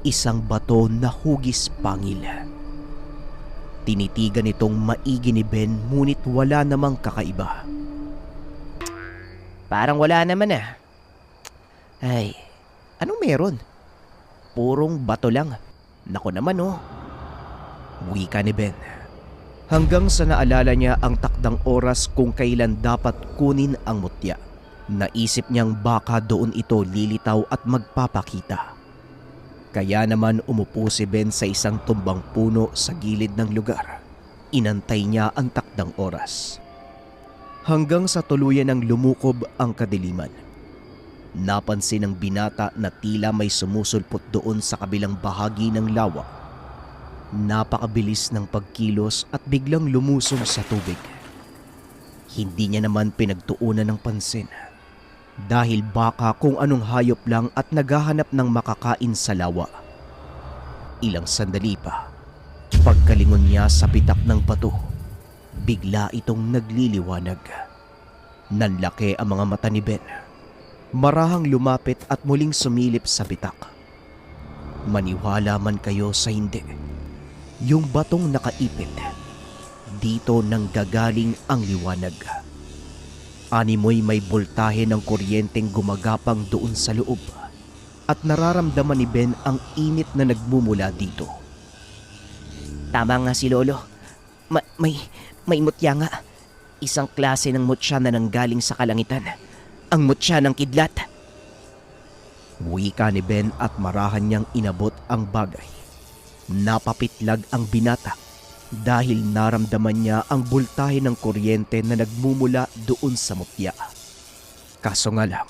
isang bato na hugis pangil. Tinitigan itong maigi ni Ben ngunit wala namang kakaiba. Parang wala naman ah. Ay, anong meron? Purong bato lang. Nako naman oh. Wika ni Ben. Hanggang sa naalala niya ang takdang oras kung kailan dapat kunin ang mutya. Naisip niyang baka doon ito lilitaw at magpapakita. Kaya naman umupo si Ben sa isang tumbang puno sa gilid ng lugar. Inantay niya ang takdang oras. Hanggang sa tuluyan ng lumukob ang kadiliman. Napansin ng binata na tila may sumusulpot doon sa kabilang bahagi ng lawa. Napakabilis ng pagkilos at biglang lumusong sa tubig. Hindi niya naman pinagtuunan ng pansin. Dahil baka kung anong hayop lang at naghahanap ng makakain sa lawa. Ilang sandali pa, pagkalingon niya sa bitak ng bato, bigla itong nagliliwanag. Nanlaki ang mga mata ni Ben. Marahang lumapit at muling sumilip sa bitak. Maniwala man kayo sa hindi, yung batong nakaipit, dito nang gagaling ang liwanag. Animoy may boltahe ng kuryenteng gumagapang doon sa loob at nararamdaman ni Ben ang init na nagmumula dito. Tama nga si Lolo. May mutya nga. Isang klase ng mutya na nanggaling sa kalangitan. Ang mutya ng kidlat. Wika ni Ben at marahan niyang inabot ang bagay. Napapitlag ang binata dahil naramdaman niya ang boltahe ng kuryente na nagmumula doon sa mutya. Kaso nga lang,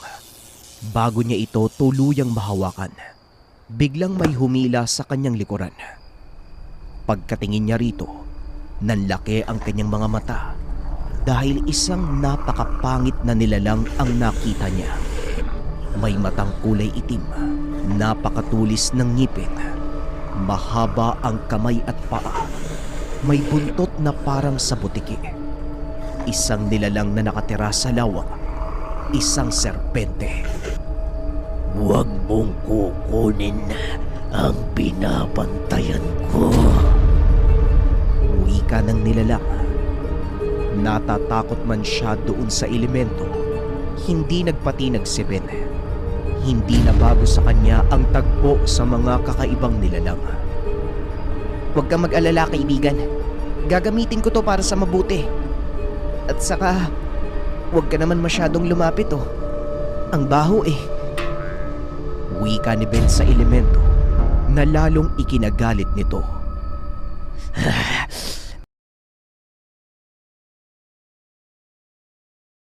bago niya ito tuluyang mahawakan, biglang may humila sa kanyang likuran. Pagkatingin niya rito, nanlaki ang kanyang mga mata dahil isang napakapangit na nilalang ang nakita niya. May matang kulay itim, napakatulis ng ngipin, mahaba ang kamay at paa. May buntot na parang sa butiki. Isang nilalang na nakatira sa lawa. Isang serpente. Huwag mong kukunin ang binabantayan ko. Wika ng nilalang. Natatakot man siya doon sa elemento, hindi nagpatinag si Ben. Hindi na bago sa kanya ang tagpo sa mga kakaibang nilalang. Huwag kang mag-alala, kaibigan. Gagamitin ko to para sa mabuti. At saka, huwag ka naman masyadong lumapit oh. Ang baho eh. Wika ni Ben sa elemento na lalong ikinagalit nito.